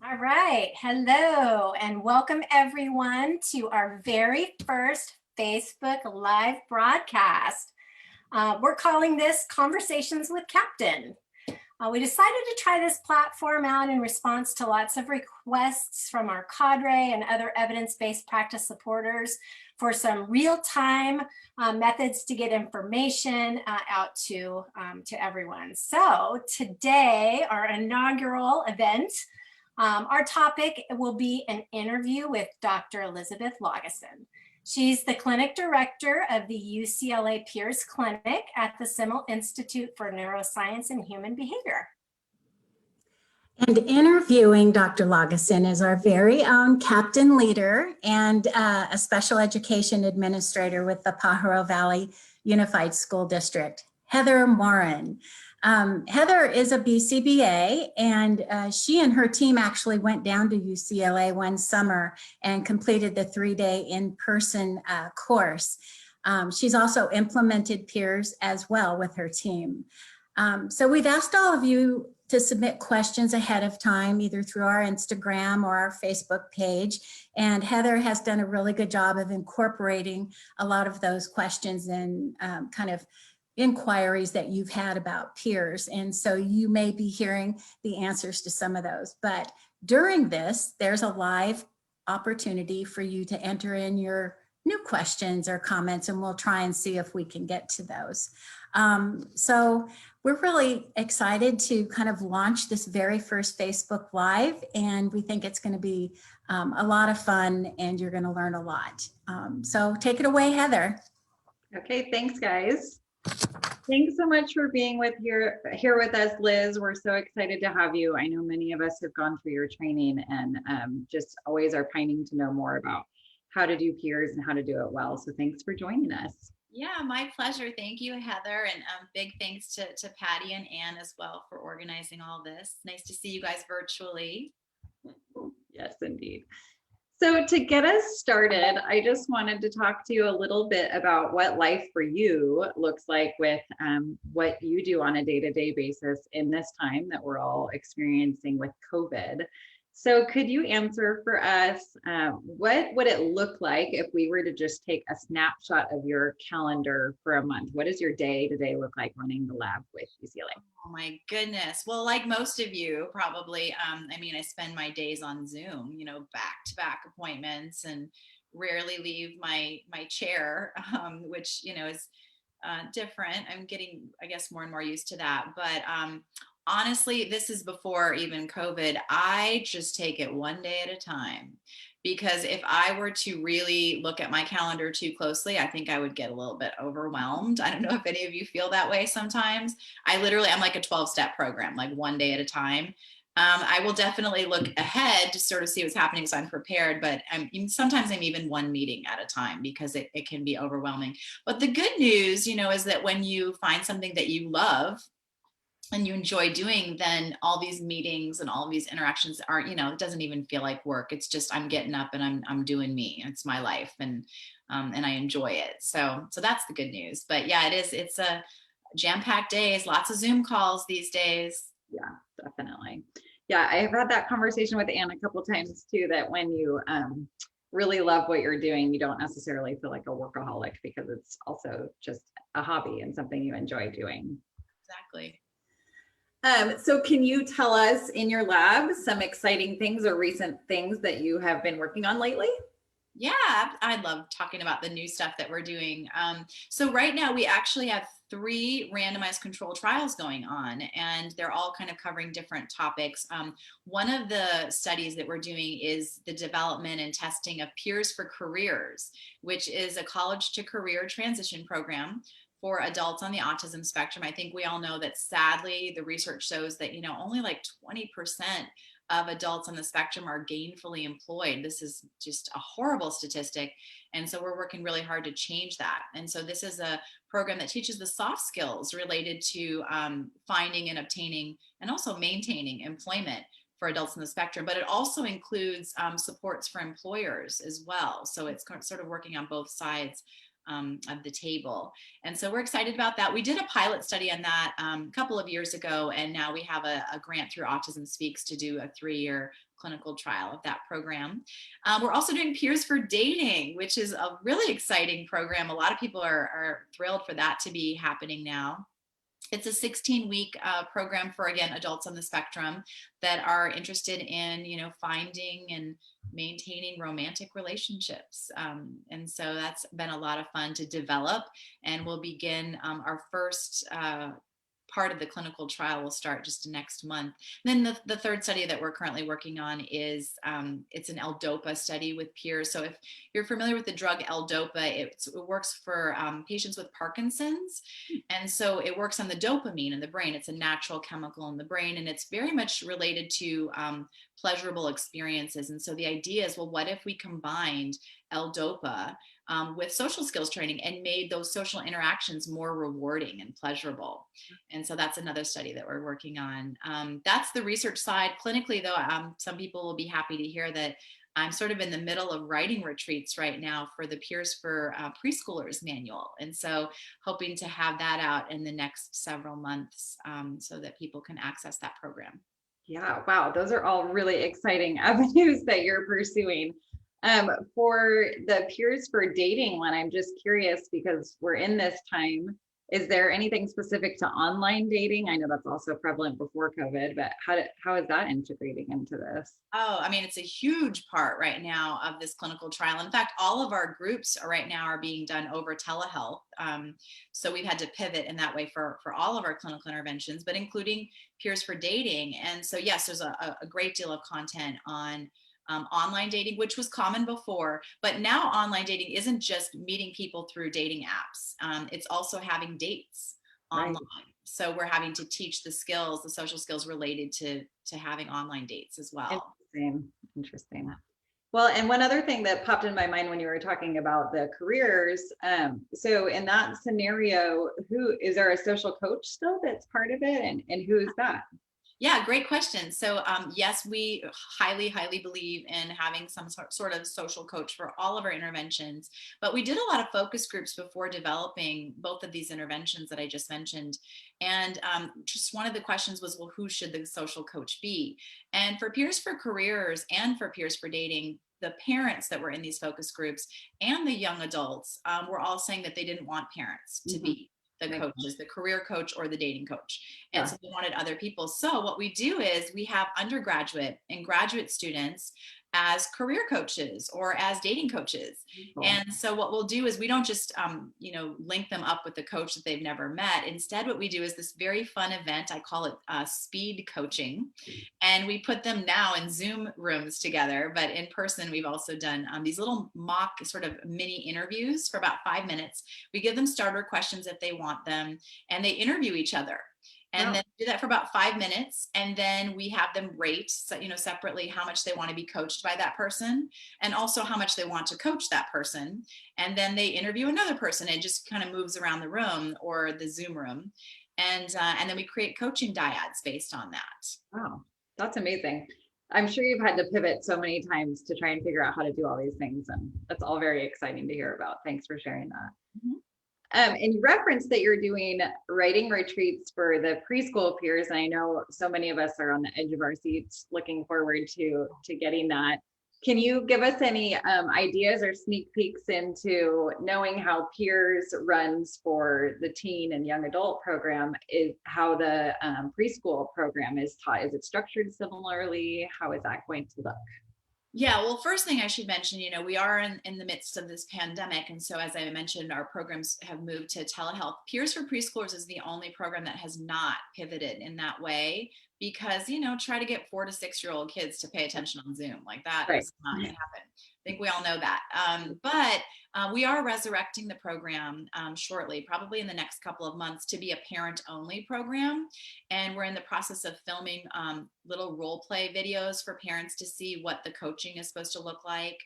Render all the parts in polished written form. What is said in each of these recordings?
All right. Hello and welcome everyone to our very first Facebook Live broadcast. We're calling this Conversations with Captain. We decided to try this platform out in response to lots of requests from our cadre and other evidence-based practice supporters for some real-time methods to get information out to everyone. So today, our inaugural event, our topic will be an interview with Dr. Elizabeth Laugeson. She's the clinic director of the UCLA Peers Clinic at the Simmel Institute for Neuroscience and Human Behavior. And interviewing Dr. Laugeson is our very own captain leader and a special education administrator with the Pajaro Valley Unified School District, Heather Morin. Heather is a BCBA, and she and her team actually went down to UCLA one summer and completed the 3-day in-person course. She's also implemented peers as well with her team. So we've asked all of you to submit questions ahead of time, either through our Instagram or our Facebook page. And Heather has done a really good job of incorporating a lot of those questions and kind of inquiries that you've had about peers. And so you may be hearing the answers to some of those. But during this, there's a live opportunity for you to enter in your new questions or comments, and we'll try and see if we can get to those. So we're really excited to kind of launch this very first Facebook Live, and we think it's going to be a lot of fun and you're going to learn a lot. So take it away, Heather. Okay, thanks guys. Thanks so much for being here with us, Liz. We're so excited to have you. I know many of us have gone through your training and just always are pining to know more about how to do peers and how to do it well. So thanks for joining us. Yeah, my pleasure. Thank you, Heather. And big thanks to Patty and Ann as well for organizing all this. Nice to see you guys virtually. Yes, indeed. So to get us started, I just wanted to talk to you a little bit about what life for you looks like with what you do on a day-to-day basis in this time that we're all experiencing with COVID. So could you answer for us, what would it look like if we were to just take a snapshot of your calendar for a month? What does your day-to-day look like running the lab with UCLA? Oh my goodness. Well, like most of you probably, I mean, I spend my days on Zoom, back-to-back appointments and rarely leave my chair, which, is different. I'm getting, I guess, more and more used to that. But honestly, this is before even COVID. I just take it one day at a time, because if I were to really look at my calendar too closely, I think I would get a little bit overwhelmed. I don't know if any of you feel that way sometimes. I'm like a 12-step program, like one day at a time. I will definitely look ahead to sort of see what's happening so I'm prepared, but sometimes I'm even one meeting at a time because it can be overwhelming. But the good news, is that when you find something that you love and you enjoy doing, then all these meetings and all these interactions are, it doesn't even feel like work. It's just, I'm getting up and I'm doing me. It's my life, and I enjoy it. So that's the good news. But yeah, it's a jam-packed days, lots of Zoom calls these days. Yeah, definitely. Yeah, I've had that conversation with Anne a couple of times too, that when you really love what you're doing, you don't necessarily feel like a workaholic because it's also just a hobby and something you enjoy doing. Exactly. So can you tell us in your lab some exciting things or recent things that you have been working on lately? Yeah, I love talking about the new stuff that we're doing. So right now we actually have 3 randomized control trials going on, and they're all kind of covering different topics. One of the studies that we're doing is the development and testing of Peers for Careers, which is a college to career transition program for adults on the autism spectrum. I think we all know that sadly, the research shows that, only like 20% of adults on the spectrum are gainfully employed. This is just a horrible statistic. And so we're working really hard to change that. And so this is a program that teaches the soft skills related to finding and obtaining and also maintaining employment for adults on the spectrum, but it also includes supports for employers as well. So it's sort of working on both sides of the table. And so we're excited about that. We did a pilot study on that a couple of years ago, and now we have a grant through Autism Speaks to do a 3-year clinical trial of that program. We're also doing Peers for Dating, which is a really exciting program. A lot of people are thrilled for that to be happening now. It's a 16-week program for, again, adults on the spectrum that are interested in, finding and maintaining romantic relationships. And so that's been a lot of fun to develop, and we'll begin our first part of the clinical trial will start just next month. And then the third study that we're currently working on is it's an L-DOPA study with peers. So if you're familiar with the drug L-DOPA, it works for patients with Parkinson's. And so it works on the dopamine in the brain. It's a natural chemical in the brain, and it's very much related to pleasurable experiences. And so the idea is, well, what if we combined L-DOPA with social skills training and made those social interactions more rewarding and pleasurable? And so that's another study that we're working on. That's the research side. Clinically, though, some people will be happy to hear that I'm sort of in the middle of writing retreats right now for the Peers for Preschoolers manual. And so hoping to have that out in the next several months so that people can access that program. Yeah, wow, those are all really exciting avenues that you're pursuing. For the Peers for Dating one, I'm just curious, because we're in this time, is there anything specific to online dating? I know that's also prevalent before COVID, but how is that integrating into this? Oh, I mean, it's a huge part right now of this clinical trial. In fact, all of our groups right now are being done over telehealth. So we've had to pivot in that way for all of our clinical interventions, but including Peers for Dating. And so, yes, there's a great deal of content on online dating, which was common before, but now online dating isn't just meeting people through dating apps. It's also having dates online. Right. So we're having to teach the skills, the social skills related to having online dates as well. Interesting. Well, and one other thing that popped in my mind when you were talking about the careers. So in that scenario, is there a social coach still that's part of it, and who is that? Yeah, great question. So yes, we highly, highly believe in having some sort of social coach for all of our interventions, but we did a lot of focus groups before developing both of these interventions that I just mentioned. And just one of the questions was, well, who should the social coach be? And for Peers for Careers and for Peers for Dating, the parents that were in these focus groups and the young adults were all saying that they didn't want parents to be the coaches, the career coach or the dating coach. And so they wanted other people. So what we do is we have undergraduate and graduate students as career coaches or as dating coaches. Cool. And so what we'll do is we don't just, link them up with the coach that they've never met. Instead, what we do is this very fun event. I call it speed coaching. And we put them now in Zoom rooms together, but in person, we've also done these little mock sort of mini interviews for about 5 minutes. We give them starter questions if they want them, and they interview each other. And then do that for about 5 minutes. And then we have them rate, separately how much they want to be coached by that person and also how much they want to coach that person. And then they interview another person. It just kind of moves around the room or the Zoom room. And then we create coaching dyads based on that. Wow, that's amazing. I'm sure you've had to pivot so many times to try and figure out how to do all these things. And that's all very exciting to hear about. Thanks for sharing that. Mm-hmm. And you referenced that you're doing writing retreats for the preschool peers. And I know so many of us are on the edge of our seats looking forward to getting that. Can you give us any ideas or sneak peeks into knowing how Peers runs for the teen and young adult program, is how the preschool program is taught? Is it structured similarly? How is that going to look? Yeah, well, first thing I should mention, we are in the midst of this pandemic. And so as I mentioned, our programs have moved to telehealth. Peers for Preschoolers is the only program that has not pivoted in that way because, try to get 4 to 6-year-old kids to pay attention on Zoom. Like that is not going to happen. I think we all know that. But we are resurrecting the program shortly, probably in the next couple of months, to be a parent-only program. And we're in the process of filming little role play videos for parents to see what the coaching is supposed to look like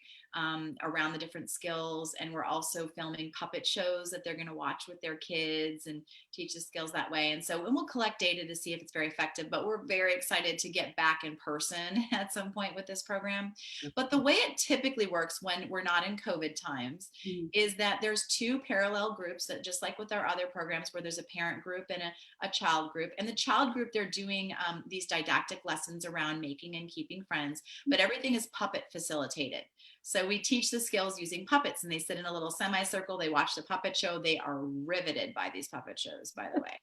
around the different skills. And we're also filming puppet shows that they're going to watch with their kids and teach the skills that way. And so we'll collect data to see if it's very effective, but we're very excited to get back in person at some point with this program. But the way it typically typically works when we're not in COVID times is that there's two parallel groups that, just like with our other programs, where there's a parent group and a child group. And the child group, they're doing these didactic lessons around making and keeping friends, but everything is puppet facilitated. So we teach the skills using puppets, and they sit in a little semicircle. They watch the puppet show. They are riveted by these puppet shows, by the way.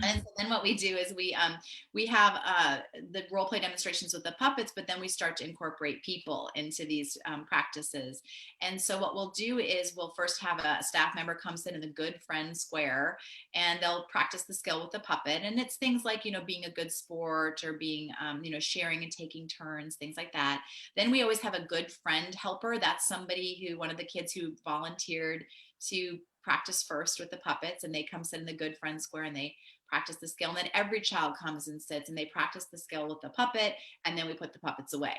And so then what we do is we have the role play demonstrations with the puppets, but then we start to incorporate people into these practices. And so what we'll do is we'll first have a staff member come sit in the good friend square, and they'll practice the skill with the puppet. And it's things like, being a good sport, or being, sharing and taking turns, things like that. Then we always have a good friend helper. That's somebody one of the kids who volunteered to practice first with the puppets, and they come sit in the good friend square and they practice the skill. And then every child comes and sits and they practice the skill with the puppet, and then we put the puppets away.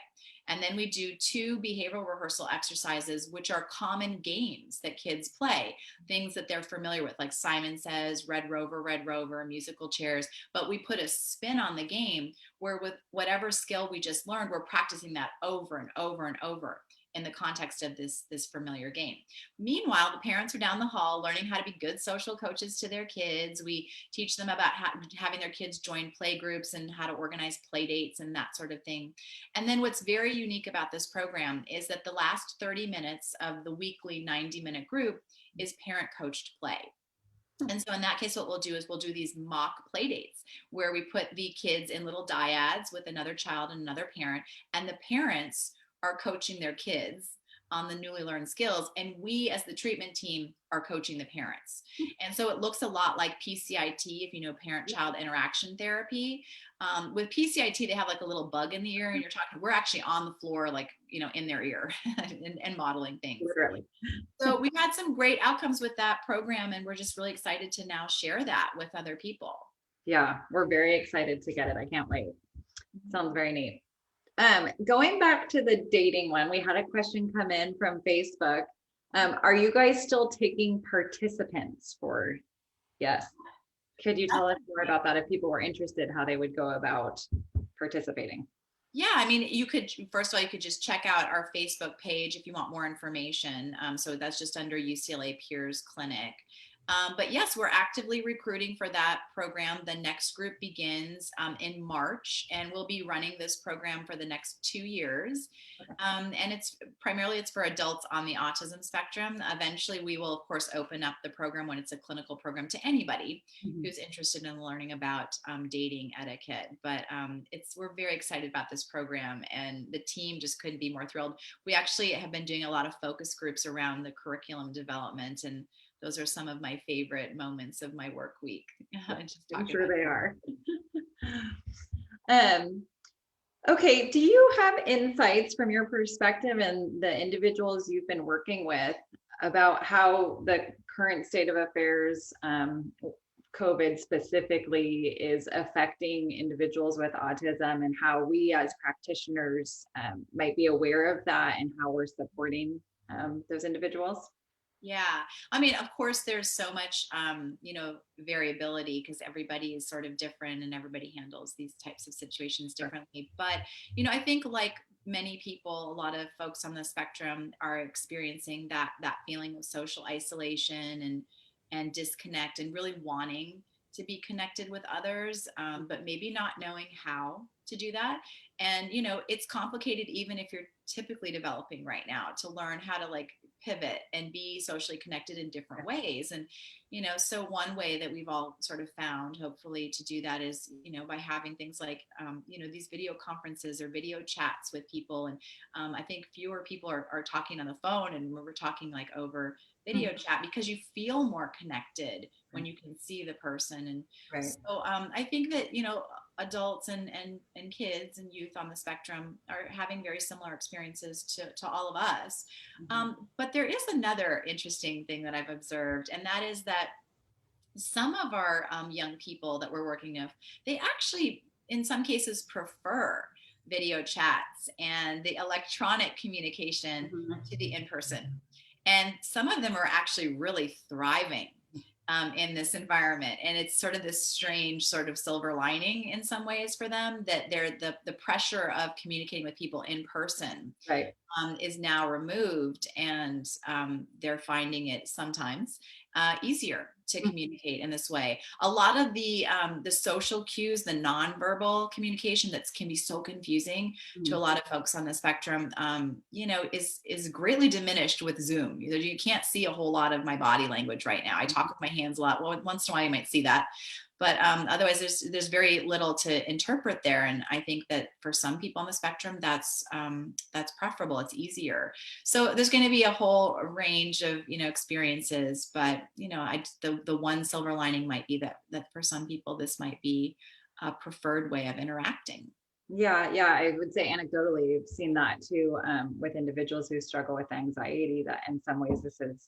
And then we do 2 behavioral rehearsal exercises, which are common games that kids play, things that they're familiar with, like Simon Says, Red Rover, musical chairs. But we put a spin on the game where, with whatever skill we just learned, we're practicing that over and over and over in the context of this familiar game. Meanwhile, the parents are down the hall learning how to be good social coaches to their kids. We teach them about having their kids join play groups and how to organize play dates and that sort of thing. And then what's very unique about this program is that the last 30 minutes of the weekly 90-minute group is parent coached play. And so in that case, what we'll do is we'll do these mock play dates where we put the kids in little dyads with another child and another parent, and the parents are coaching their kids on the newly learned skills, and we as the treatment team are coaching the parents. And so it looks a lot like PCIT, if you know parent-child interaction therapy. With PCIT, they have like a little bug in the ear, and we're actually on the floor, like, in their ear and modeling things. Literally. So we've had some great outcomes with that program, and we're just really excited to now share that with other people. Yeah, we're very excited to get it. I can't wait. Sounds very neat. Going back to the dating one, we had a question come in from Facebook. Are you guys still taking participants for? Yes. Could you tell us more about that, if people were interested, how they would go about participating? Yeah, I mean, first of all, you could just check out our Facebook page if you want more information. So that's just under UCLA Peers Clinic. But yes, we're actively recruiting for that program. The next group begins in March, and we'll be running this program for the next 2 years. And it's for adults on the autism spectrum. Eventually, we will, of course, open up the program when it's a clinical program to anybody who's interested in learning about dating etiquette. But we're very excited about this program, and the team just couldn't be more thrilled. We actually have been doing a lot of focus groups around the curriculum development, and those are some of my favorite moments of my work week. I'm sure they are. Okay, do you have insights from your perspective and the individuals you've been working with about how the current state of affairs, COVID specifically, is affecting individuals with autism, and how we as practitioners might be aware of that and how we're supporting those individuals? Yeah, I mean, of course, there's so much, variability, because everybody is sort of different and everybody handles these types of situations differently. But, I think, like many people, a lot of folks on the spectrum are experiencing that feeling of social isolation and disconnect, and really wanting to be connected with others, but maybe not knowing how to do that. And, it's complicated even if you're typically developing right now, to learn how to pivot and be socially connected in different ways. And, so one way that we've all sort of found, hopefully, to do that is, by having things like, these video conferences or video chats with people. And I think fewer people are talking on the phone, and we're talking over video chat, because you feel more connected when you can see the person. And so I think that, adults and kids and youth on the spectrum are having very similar experiences to all of us. But there is another interesting thing that I've observed, and that is that some of our young people that we're working with, they actually, in some cases, prefer video chats and the electronic communication to the in-person. And some of them are actually really thriving in this environment. And it's sort of this strange sort of silver lining in some ways for them, that the pressure of communicating with people in person Right. is now removed, and they're finding it sometimes easier to communicate in this way. A lot of the social cues, the nonverbal communication that can be so confusing to a lot of folks on the spectrum, is greatly diminished with Zoom. You can't see a whole lot of my body language right now. I talk with my hands a lot. Well, once in a while you might see that. But otherwise, there's very little to interpret there, and I think that for some people on the spectrum, that's preferable. It's easier. So there's going to be a whole range of experiences, but the one silver lining might be that for some people this might be a preferred way of interacting. Yeah, I would say anecdotally, I've seen that too, with individuals who struggle with anxiety, that in some ways this has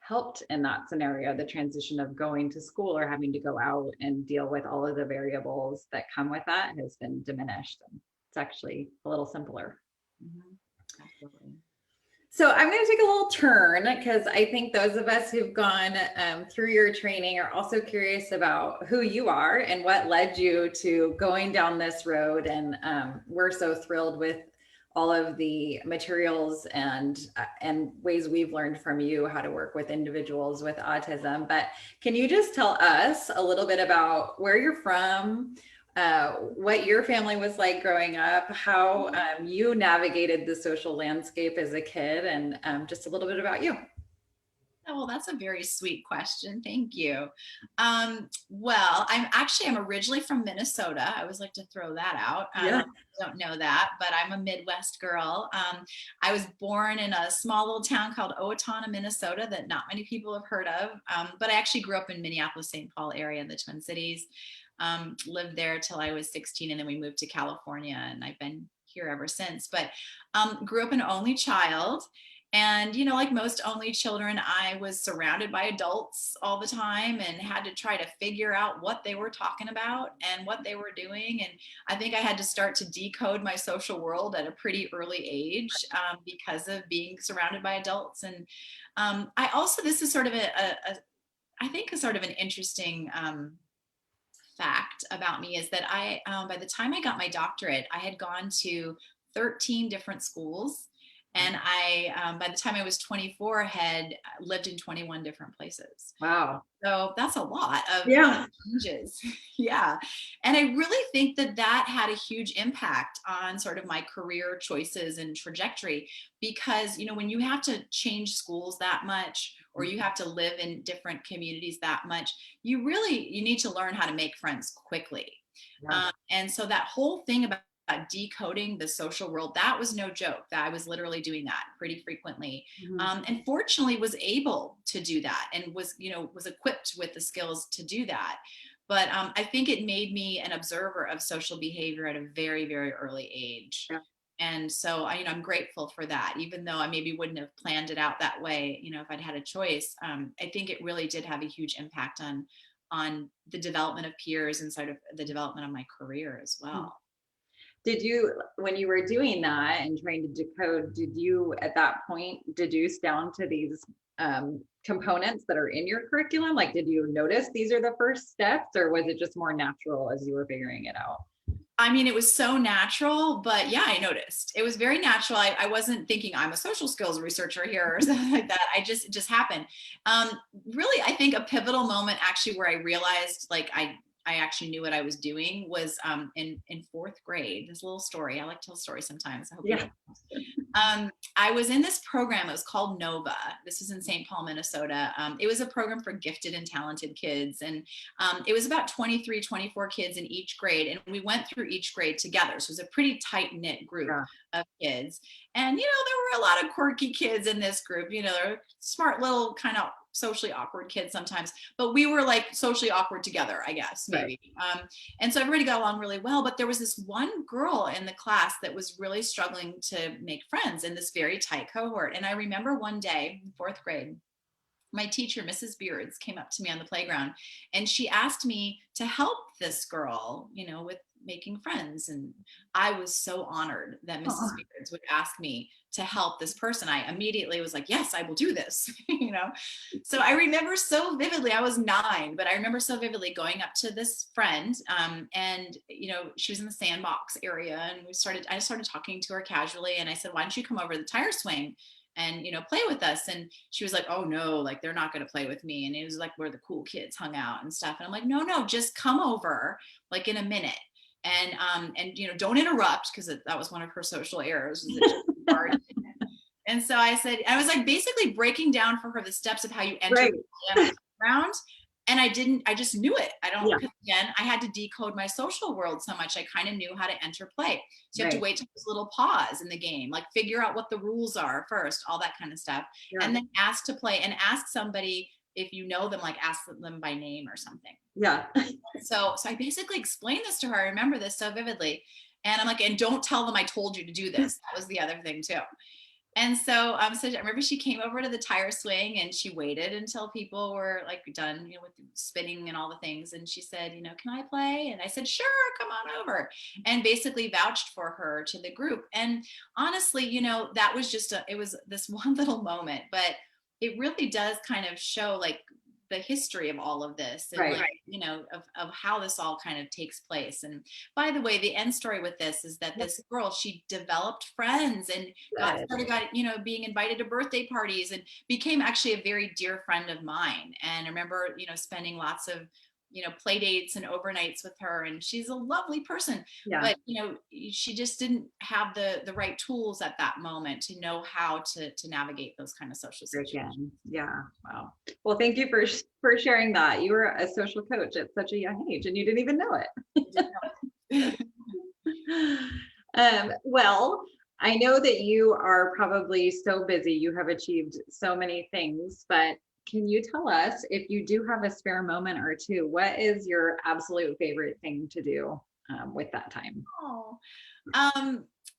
helped in that scenario, the transition of going to school or having to go out and deal with all of the variables that come with that has been diminished. And it's actually a little simpler. Absolutely. So I'm going to take a little turn, because I think those of us who've gone through your training are also curious about who you are and what led you to going down this road. And we're so thrilled with all of the materials and ways we've learned from you how to work with individuals with autism. But can you just tell us a little bit about where you're from, what your family was like growing up, how you navigated the social landscape as a kid, and just a little bit about you? Oh, well, that's a very sweet question. Thank you. Well, I'm originally from Minnesota. I always like to throw that out. Yeah. Don't know that, but I'm a Midwest girl. I was born in a small little town called Owatonna, Minnesota, that not many people have heard of. But I actually grew up in Minneapolis, St. Paul area in the Twin Cities. Lived there till I was 16, and then we moved to California, and I've been here ever since. But grew up an only child. And, like most only children, I was surrounded by adults all the time and had to try to figure out what they were talking about and what they were doing. And I think I had to start to decode my social world at a pretty early age because of being surrounded by adults. And I also, this is sort of I think a sort of an interesting fact about me, is that I, by the time I got my doctorate, I had gone to 13 different schools. And I, by the time I was 24, had lived in 21 different places. Wow. So that's a lot of Yeah. changes. Yeah. And I really think that had a huge impact on sort of my career choices and trajectory, because, when you have to change schools that much, or you have to live in different communities that much, you need to learn how to make friends quickly. Yeah. And so that whole thing about decoding the social world, that was no joke. That I was literally doing that pretty frequently. And fortunately was able to do that, and was equipped with the skills to do that. But I think it made me an observer of social behavior at a very, very early age. Yeah. And so I'm grateful for that, even though I maybe wouldn't have planned it out that way, if I'd had a choice. I think it really did have a huge impact on the development of peers and sort of the development of my career as well. Did you, when you were doing that and trying to decode, did you at that point deduce down to these components that are in your curriculum? Like, did you notice these are the first steps, or was it just more natural as you were figuring it out? I mean, it was so natural, but yeah, I noticed. It was very natural. I wasn't thinking I'm a social skills researcher here or something like that. It just happened. Really, I think a pivotal moment actually where I realized like I actually knew what I was doing was in fourth grade. This little story. I like to tell stories sometimes. I hope you don't. I was in this program. It was called NOVA. This was in St. Paul, Minnesota. It was a program for gifted and talented kids. And it was about 23, 24 kids in each grade. And we went through each grade together. So it was a pretty tight knit group of kids. And, there were a lot of quirky kids in this group. They're smart little kind of socially awkward kids sometimes, but we were like socially awkward together, I guess, maybe. Right. And so everybody got along really well, but there was this one girl in the class that was really struggling to make friends in this very tight cohort. And I remember one day in fourth grade, my teacher, Mrs. Beards, came up to me on the playground, and she asked me to help this girl, making friends. And I was so honored that Mrs. Aw. Beards would ask me to help this person. I immediately was like, yes, I will do this, you know? So I remember so vividly, I was 9, but I remember so vividly going up to this friend, and, you know, she was in the sandbox area, and I started talking to her casually, and I said, why don't you come over to the tire swing and, you know, play with us? And she was like, oh no, like they're not going to play with me. And it was like where the cool kids hung out and stuff. And I'm like, no, just come over like in a minute. And you know, don't interrupt, because that was one of her social errors. Was that she barged in. And so I said, I was like basically breaking down for her the steps of how you enter Right. the playground. And I just knew it. Yeah. Because again, I had to decode my social world so much. I kind of knew how to enter play. So you have to wait till there's a little pause in the game, like figure out what the rules are first, all that kind of stuff. Yeah. And then ask to play, and ask somebody, if you know them, like ask them by name or something. Yeah. So I basically explained this to her. I remember this so vividly. And I'm like, and don't tell them I told you to do this. That was the other thing too. And so, so I remember she came over to the tire swing, and she waited until people were like done, you know, with spinning and all the things. And she said, you know, can I play? And I said, sure, come on over. And basically vouched for her to the group. And honestly, you know, that was it was this one little moment, but it really does kind of show like the history of all of this, and Right. like, you know, of how this all kind of takes place. And by the way, the end story with this is that this girl, she developed friends and got, you know, being invited to birthday parties, and became actually a very dear friend of mine. And I remember, you know, spending lots of, you know, play dates and overnights with her, and she's a lovely person. Yeah. But you know, she just didn't have the right tools at that moment to know how to navigate those kind of social situations. Again. Yeah. Wow. Well, thank you for sharing that. You were a social coach at such a young age, and you didn't even know it. Well, I know that you are probably so busy. You have achieved so many things, but can you tell us, if you do have a spare moment or two, what is your absolute favorite thing to do with that time? Oh,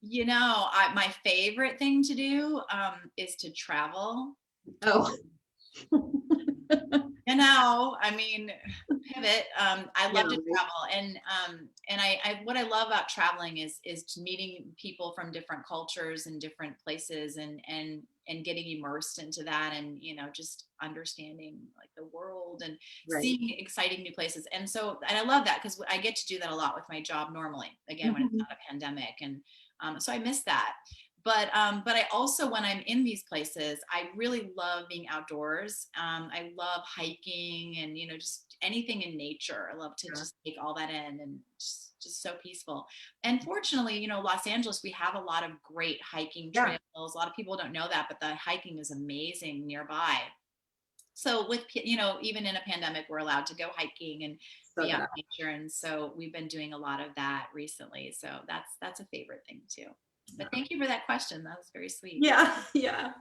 you know, my favorite thing to do is to travel. Oh, You know, I mean, pivot. I love to Yeah. travel, and I what I love about traveling is meeting people from different cultures and different places, and getting immersed into that, and you know, just understanding like the world, and Right. seeing exciting new places. And so, and I love that because I get to do that a lot with my job normally. Again, when it's not a pandemic, and so I miss that. But I also, when I'm in these places, I really love being outdoors. I love hiking, and you know, just anything in nature. I love to just take all that in, and just so peaceful. And fortunately, you know, Los Angeles, we have a lot of great hiking trails. A lot of people don't know that, but the hiking is amazing nearby. So with, you know, even in a pandemic, we're allowed to go hiking and be out in nature. And so we've been doing a lot of that recently. So that's a favorite thing too. But thank you for that question. That was very sweet. Yeah, yeah.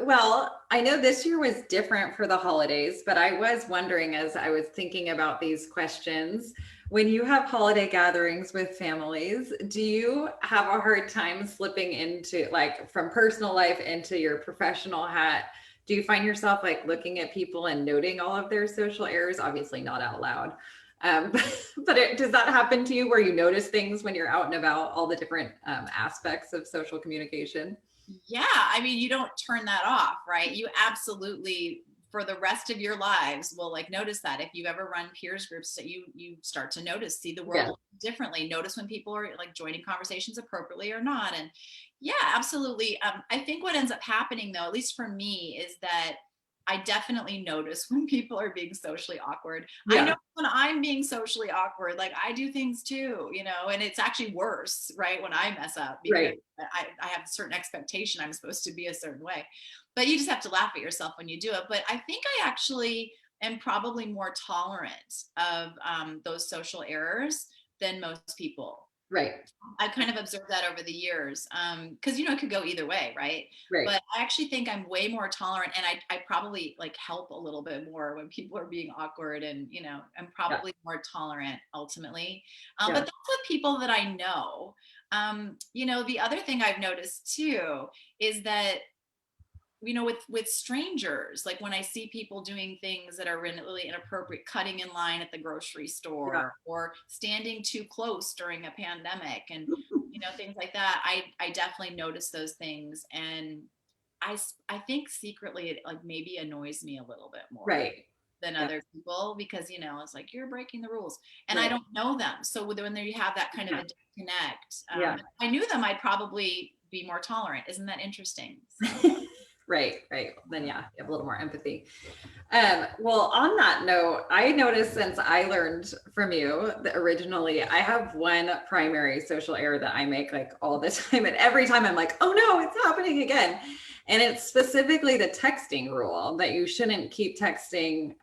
Well, I know this year was different for the holidays, but I was wondering, as I was thinking about these questions, when you have holiday gatherings with families, do you have a hard time slipping into, like, from personal life into your professional hat? Do you find yourself like looking at people and noting all of their social errors? Obviously not out loud. Does that happen to you, where you notice things when you're out and about, all the different aspects of social communication? Yeah, I mean, you don't turn that off, right? You absolutely, for the rest of your lives, will like notice that. If you ever run peers groups, that you start to notice, see the world differently, notice when people are like joining conversations appropriately or not. And yeah, absolutely. I think what ends up happening though, at least for me, is that I definitely notice when people are being socially awkward. I know when I'm being socially awkward, like I do things too, you know, and it's actually worse, right? When I mess up, because I have a certain expectation I'm supposed to be a certain way, but you just have to laugh at yourself when you do it. But I think I actually am probably more tolerant of those social errors than most people. Right. I've kind of observed that over the years, because you know, it could go either way, right? But I actually think I'm way more tolerant, and I probably like help a little bit more when people are being awkward, and you know, I'm probably more tolerant ultimately. But that's with people that I know. You know, the other thing I've noticed too is that with strangers, like when I see people doing things that are really inappropriate, cutting in line at the grocery store or standing too close during a pandemic and, things like that. I definitely notice those things. And I think secretly it like maybe annoys me a little bit more Right. than Yeah. other people because, it's like you're breaking the rules and I Right. don't know them. So when you have that kind of a disconnect, Yeah. if I knew them, I'd probably be more tolerant. Isn't that interesting? So. Right. Then yeah, you have a little more empathy. Well, on that note, I noticed since I learned from you that originally I have one primary social error that I make like all the time. And every time I'm like, oh no, it's happening again. And it's specifically the texting rule that you shouldn't keep texting.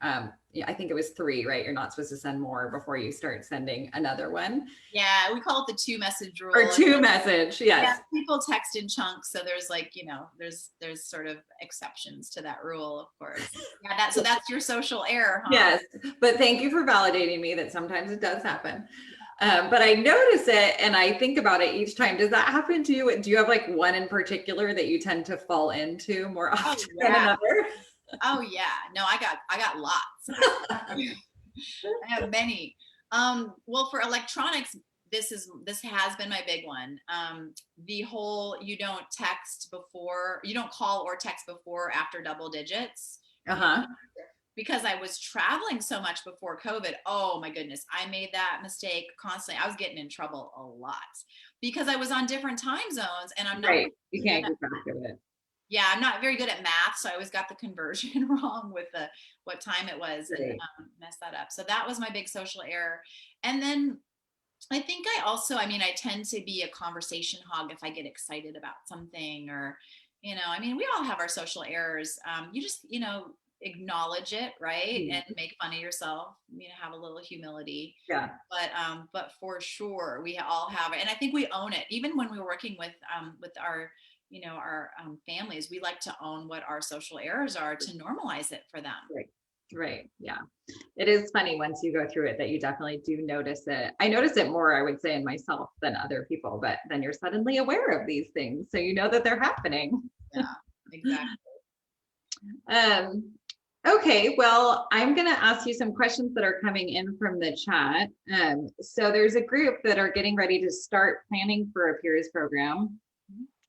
Yeah, I think it was 3, right? You're not supposed to send more before you start sending another one. Yeah, we call it the 2-message rule. Or 2 message, yes. Yeah, people text in chunks, so there's like, there's sort of exceptions to that rule, of course. Yeah, so that's your social error, huh? Yes, but thank you for validating me that sometimes it does happen. But I notice it and I think about it each time. Does that happen to you? Do you have like one in particular that you tend to fall into more often than another? Oh yeah, no, I got lots. I have many. Well, for electronics, this has been my big one. The whole you don't call or text before or after double digits. Because I was traveling so much before COVID. Oh my goodness, I made that mistake constantly. I was getting in trouble a lot because I was on different time zones and I'm not right. You can't keep track of it. Yeah, I'm not very good at math, so I always got the conversion wrong with what time it was and messed that up. So that was my big social error. And then I think I tend to be a conversation hog if I get excited about something or, we all have our social errors. You just, acknowledge it, right? And make fun of yourself, have a little humility. Yeah. But for sure, we all have it. And I think we own it. Even when we're working with our our families, we like to own what our social errors are to normalize it for them. Right. Yeah. It is funny once you go through it that you definitely do notice it. I notice it more, I would say, in myself than other people, but then you're suddenly aware of these things. So you know that they're happening. Yeah, exactly. Okay, well, I'm going to ask you some questions that are coming in from the chat. So there's a group that are getting ready to start planning for a peers program.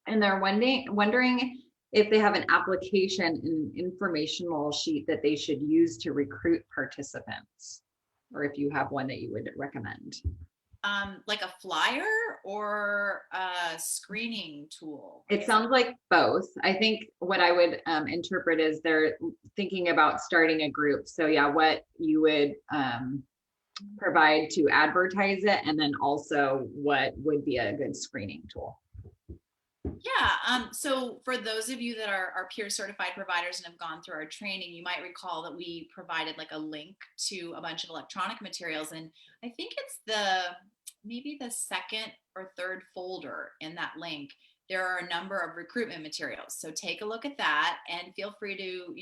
And they're wondering if they have an application and informational sheet that they should use to recruit participants, or if you have one that you would recommend. Like a flyer or a screening tool? It sounds like both. I think what I would interpret is they're thinking about starting a group. So yeah, what you would provide to advertise it, and then also what would be a good screening tool. Yeah. So for those of you that are peer certified providers and have gone through our training, you might recall that we provided like a link to a bunch of electronic materials. And I think it's maybe the second or third folder in that link. There are a number of recruitment materials. So take a look at that and feel free to,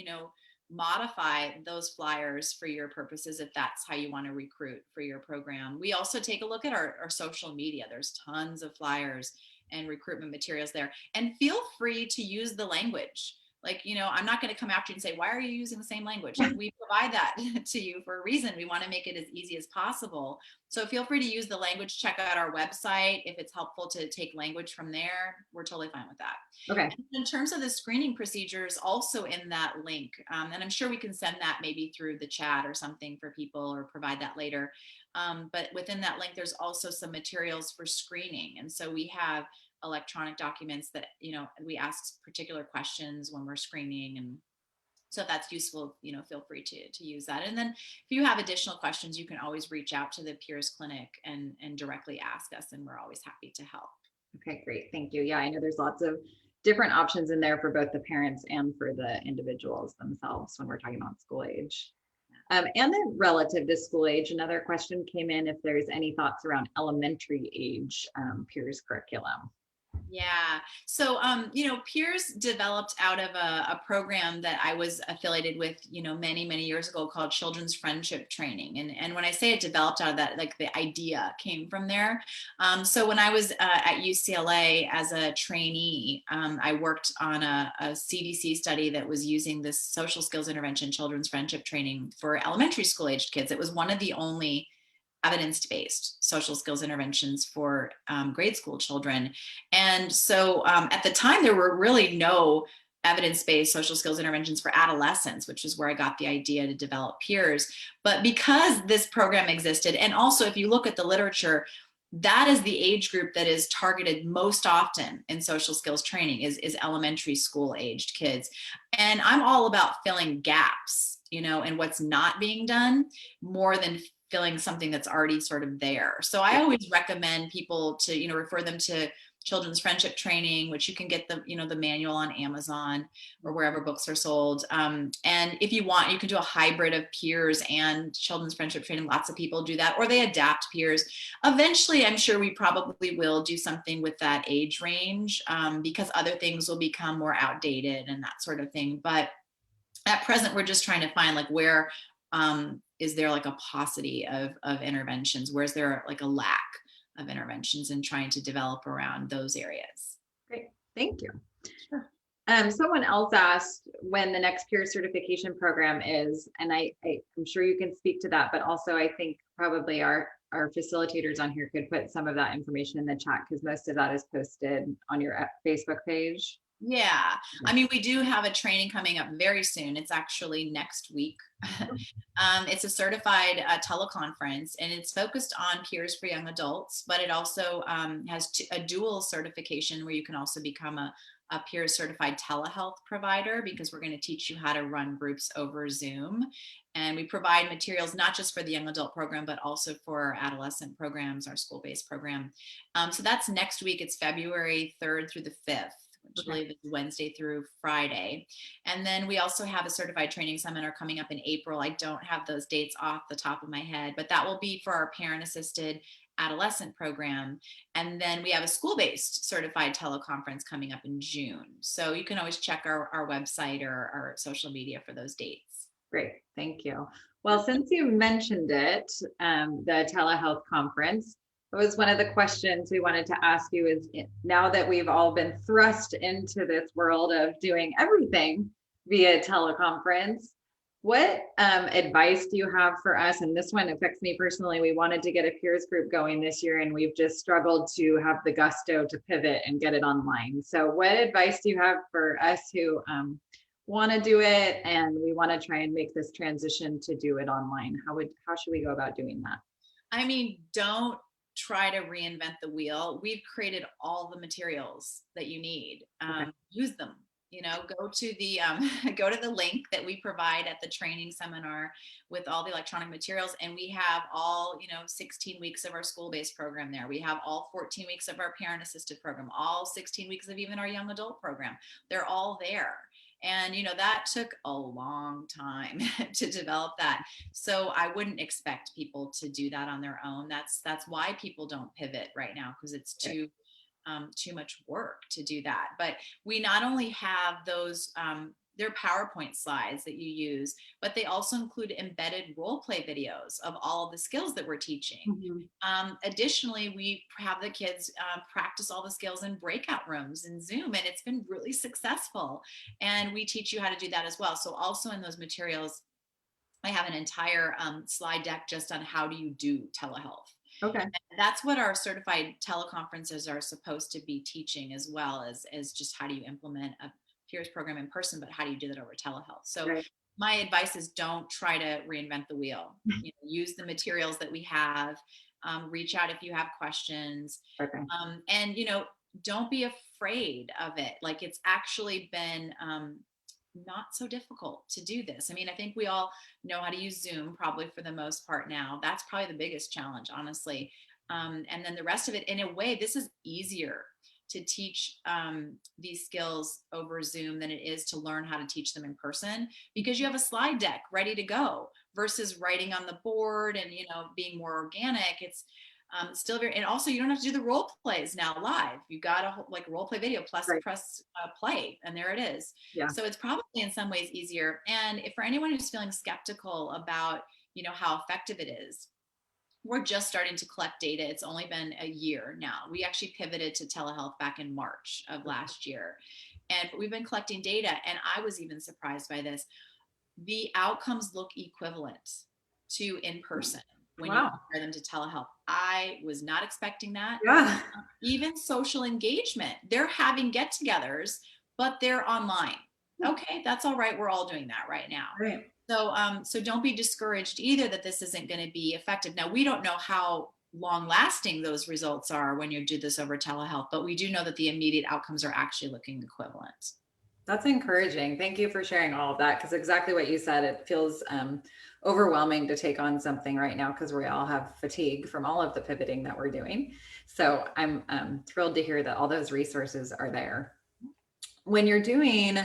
modify those flyers for your purposes if that's how you want to recruit for your program. We also take a look at our social media. There's tons of flyers and recruitment materials there, and feel free to use the language. Like, I'm not going to come after you and say, why are you using the same language? Like, we provide that to you for a reason. We want to make it as easy as possible. So feel free to use the language. Check out our website. If it's helpful to take language from there, we're totally fine with that. Okay. And in terms of the screening procedures, also in that link, and I'm sure we can send that maybe through the chat or something for people or provide that later. But within that link, there's also some materials for screening. And so we have electronic documents that, we ask particular questions when we're screening. And so if that's useful, feel free to use that. And then if you have additional questions, you can always reach out to the Peers Clinic and directly ask us, and we're always happy to help. Okay, great. Thank you. Yeah, I know there's lots of different options in there for both the parents and for the individuals themselves when we're talking about school age. And then relative to school age, another question came in if there's any thoughts around elementary age peers curriculum. Yeah. So, Peers developed out of a program that I was affiliated with, many, many years ago called Children's Friendship Training. And when I say it developed out of that, like the idea came from there. So when I was at UCLA as a trainee, I worked on a CDC study that was using this social skills intervention, children's friendship training for elementary school aged kids. It was one of the only evidence-based social skills interventions for grade school children. And so at the time, there were really no evidence-based social skills interventions for adolescents, which is where I got the idea to develop Peers. But because this program existed, and also if you look at the literature, that is the age group that is targeted most often in social skills training is elementary school aged kids. And I'm all about filling gaps, and what's not being done more than filling something that's already sort of there. So I always recommend people to, refer them to children's friendship training, which you can get the manual on Amazon or wherever books are sold. And if you want, you can do a hybrid of Peers and children's friendship training. Lots of people do that, or they adapt Peers. Eventually, I'm sure we probably will do something with that age range because other things will become more outdated and that sort of thing. But at present, we're just trying to find like where is there like a paucity of interventions? Where's there like a lack of interventions, and trying to develop around those areas? Great, thank you. Sure. Someone else asked when the next peer certification program is, and I'm sure you can speak to that, but also I think probably our facilitators on here could put some of that information in the chat because most of that is posted on your Facebook page. Yeah, I mean, we do have a training coming up very soon. It's actually next week. It's a certified teleconference, and it's focused on Peers for young adults, but it also has a dual certification where you can also become a Peers certified telehealth provider, because we're going to teach you how to run groups over Zoom. And we provide materials not just for the young adult program, but also for adolescent programs, our school-based program. So that's next week. It's February 3rd through the 5th. Which I believe is Wednesday through Friday. And then we also have a certified training seminar coming up in April. I don't have those dates off the top of my head, but that will be for our parent assisted adolescent program. And then we have a school-based certified teleconference coming up in June. So you can always check our website or our social media for those dates. Great, thank you. Well, since you mentioned it, the telehealth conference, it was one of the questions we wanted to ask you is, now that we've all been thrust into this world of doing everything via teleconference, what advice do you have for us? And this one affects me personally. We wanted to get a peers group going this year, and we've just struggled to have the gusto to pivot and get it online. So what advice do you have for us who want to do it and we want to try and make this transition to do it online? How should we go about doing that? I mean, don't try to reinvent the wheel. We've created all the materials that you need. Okay. Use them. Go to the go to the link that we provide at the training seminar with all the electronic materials, and we have all 16 weeks of our school-based program there. We have all 14 weeks of our parent-assisted program, all 16 weeks of even our young adult program. They're all there. And that took a long time to develop that. So I wouldn't expect people to do that on their own. That's why people don't pivot right now, because it's too much work to do that. But we not only have those they're PowerPoint slides that you use, but they also include embedded role play videos of all of the skills that we're teaching. Mm-hmm. Additionally, we have the kids practice all the skills in breakout rooms in Zoom, and it's been really successful. And we teach you how to do that as well. So also in those materials, I have an entire slide deck just on how do you do telehealth. Okay. And that's what our certified teleconferences are supposed to be teaching, as well as just how do you implement a peers program in person, but how do you do that over telehealth? So right. My advice is don't try to reinvent the wheel. Use the materials that we have. Reach out if you have questions. Okay. And don't be afraid of it. Like, it's actually been not so difficult to do this. I mean, I think we all know how to use Zoom probably for the most part now. That's probably the biggest challenge, honestly. And then the rest of it, in a way, this is easier to teach these skills over Zoom than it is to learn how to teach them in person, because you have a slide deck ready to go versus writing on the board and being more organic. Still very, and also you don't have to do the role plays now live. You got a like role play video plus Right. press play, and there it is. Yeah. So it's probably in some ways easier. And if for anyone who's feeling skeptical about, how effective it is, we're just starting to collect data. It's only been a year now. We actually pivoted to telehealth back in March of last year. And we've been collecting data. And I was even surprised by this. The outcomes look equivalent to in person when you compare them to telehealth. I was not expecting that. Yeah. Even social engagement, they're having get-togethers, but they're online. Okay, that's all right. We're all doing that right now. Right. So don't be discouraged either that this isn't going to be effective. Now, we don't know how long lasting those results are when you do this over telehealth, but we do know that the immediate outcomes are actually looking equivalent. That's encouraging. Thank you for sharing all of that, because exactly what you said, it feels overwhelming to take on something right now because we all have fatigue from all of the pivoting that we're doing. So I'm thrilled to hear that all those resources are there. When you're doing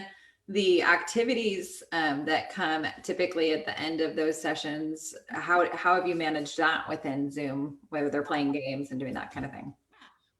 the activities that come typically at the end of those sessions, how have you managed that within Zoom, whether they're playing games and doing that kind of thing?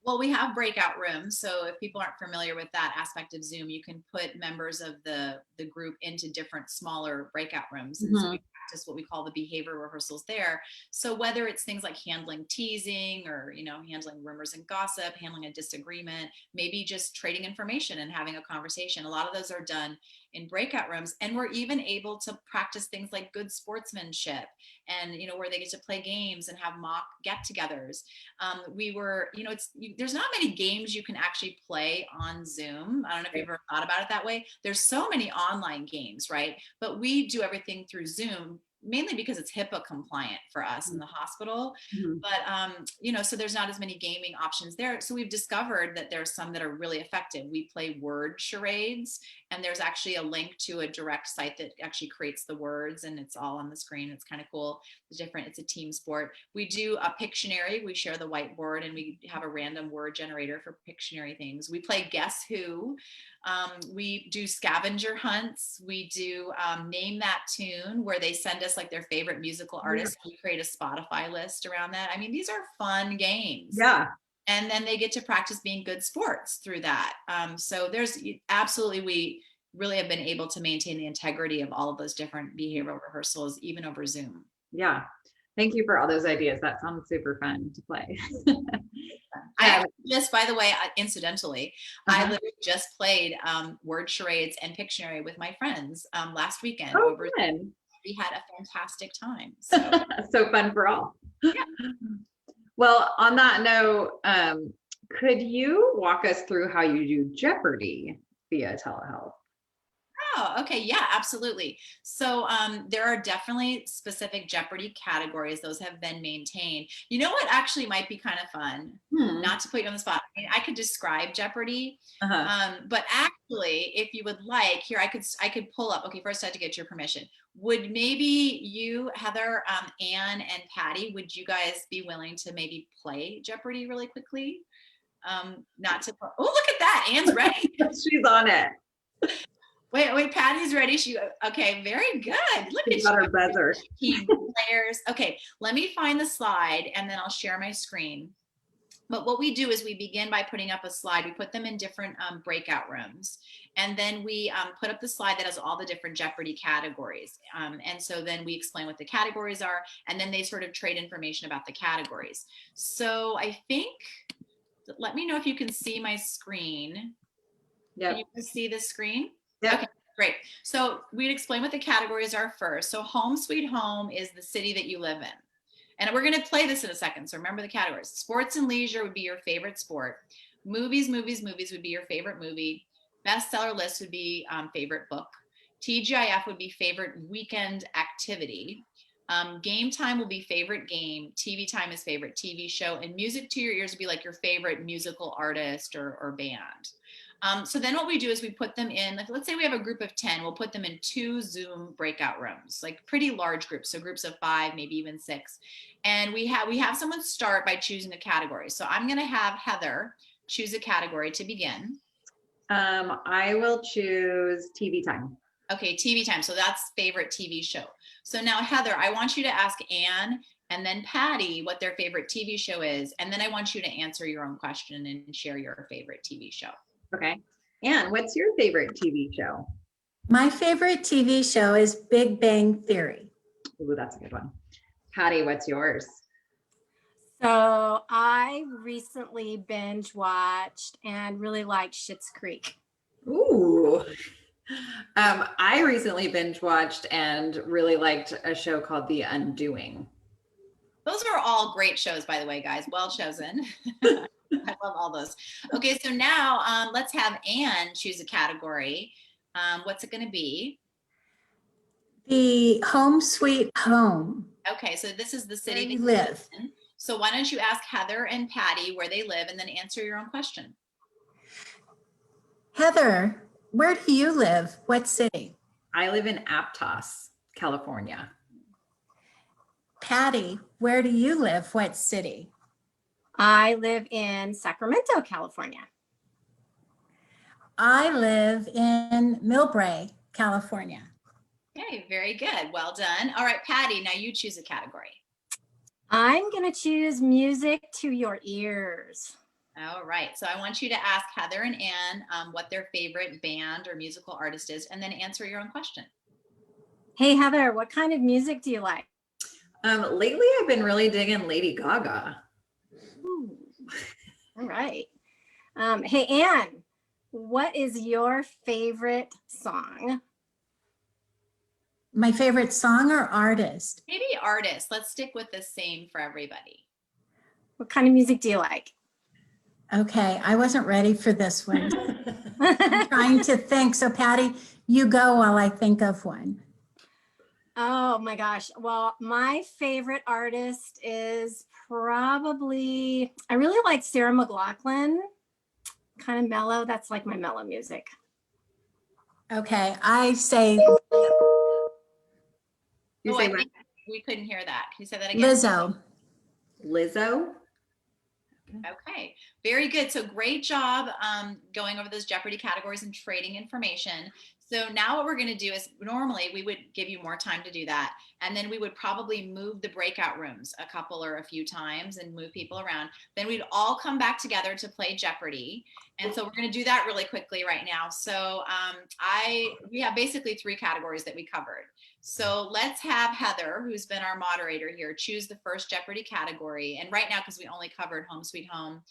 Well, we have breakout rooms. So if people aren't familiar with that aspect of Zoom, you can put members of the group into different smaller breakout rooms. And so we practice what we call the behavior rehearsals there. So whether it's things like handling teasing or, handling rumors and gossip, handling a disagreement, maybe just trading information and having a conversation. A lot of those are done in breakout rooms. And we're even able to practice things like good sportsmanship and, where they get to play games and have mock get-togethers. There's not many games you can actually play on Zoom. I don't know if you've ever thought about it that way. There's so many online games, right? But we do everything through Zoom, mainly because it's HIPAA compliant for us in the hospital. But, so there's not as many gaming options there. So we've discovered that there's some that are really effective. We play word charades, and there's actually a link to a direct site that actually creates the words, and it's all on the screen. It's kind of cool. It's a team sport. We do a Pictionary. We share the whiteboard, and we have a random word generator for Pictionary things. We play Guess Who. We do scavenger hunts. We do Name That Tune, where they send us like their favorite musical artists. We create a Spotify list around that. I mean, these are fun games. Yeah. And then they get to practice being good sports through that. So there's absolutely, we really have been able to maintain the integrity of all of those different behavioral rehearsals, even over Zoom. Yeah. Thank you for all those ideas. That sounds super fun to play. I just, by the way, incidentally, I literally just played word charades and Pictionary with my friends last weekend. Fun. We had a fantastic time. So, so fun for all. Yeah. Well, on that note, could you walk us through how you do Jeopardy via telehealth? Oh, okay. Yeah, absolutely. So there are definitely specific Jeopardy categories. Those have been maintained. You know what actually might be kind of fun? Not to put you on the spot. I mean, I could describe Jeopardy, but actually, if you would like, here I could pull up. Okay, first I have to get your permission. Would maybe you, Heather, Anne, and Patty, would you guys be willing to maybe play Jeopardy really quickly? Not to. Oh, look at that! Anne's ready. She's on it. Wait, Patty's ready. Okay, very good. Look at her buzzer. Team players. Okay, let me find the slide and then I'll share my screen. But what we do is we begin by putting up a slide. We put them in different breakout rooms. And then we put up the slide that has all the different Jeopardy categories. And so then we explain what the categories are, and then they sort of trade information about the categories. So I think, let me know if you can see my screen. Yeah. Can you see the screen? Yeah. Okay, great. So we'd explain what the categories are first. So home sweet home is the city that you live in. And we're going to play this in a second. So remember the categories. Sports and leisure would be your favorite sport. Movies would be your favorite movie. Bestseller list would be favorite book. TGIF would be favorite weekend activity. Game time will be favorite game. TV time is favorite TV show. And music to your ears would be like your favorite musical artist or band. So then what we do is we put them in, like, let's say we have a group of 10, we'll put them in 2 Zoom breakout rooms, like pretty large groups. So groups of 5, maybe even 6. And we have someone start by choosing a category. So I'm going to have Heather choose a category to begin. I will choose TV time. Okay, TV time. So that's favorite TV show. So now, Heather, I want you to ask Anne and then Patty what their favorite TV show is, and then I want you to answer your own question and share your favorite TV show. Okay. Anne, what's your favorite TV show? My favorite TV show is Big Bang Theory. Ooh, that's a good one. Patty, what's yours? So I recently binge watched and really liked Schitt's Creek. Ooh. I recently binge watched and really liked a show called The Undoing. Those are all great shows, by the way, guys. Well chosen. I love all those. Okay, so now let's have Anne choose a category. What's it going to be? The Home Sweet Home. Okay, so this is the city Where you that live. in. So why don't you ask Heather and Patty where they live and then answer your own question. Heather, where do you live? What city? I live in Aptos, California. Patty, where do you live? What city? I live in Sacramento, California. I live in Millbrae, California. Okay, very good. Well done. All right, Patty, now you choose a category. I'm going to choose music to your ears. All right, so I want you to ask Heather and Anne what their favorite band or musical artist is, and then answer your own question. Hey, Heather, what kind of music do you like? Lately, I've been really digging Lady Gaga. Ooh. All right. Hey, Anne, what is your favorite song? My favorite song or artist? Maybe artist. Let's stick with the same for everybody. What kind of music do you like? Okay, I wasn't ready for this one. I'm trying to think. So Patty, you go while I think of one. Oh my gosh. Well, my favorite artist is probably, I really like Sarah McLachlan. Kind of mellow. That's like my mellow music. Okay, I say You Oh, say I what? think we couldn't hear that. Can you say that again? Lizzo. Lizzo? Okay, very good. So great job going over those Jeopardy categories and trading information. So now what we're going to do is normally we would give you more time to do that. And then we would probably move the breakout rooms a couple or a few times and move people around. Then we'd all come back together to play Jeopardy. And so we're going to do that really quickly right now. So we have basically 3 categories that we covered. So let's have Heather, who's been our moderator here, choose the first Jeopardy category. And right now, because we only covered Home Sweet Home,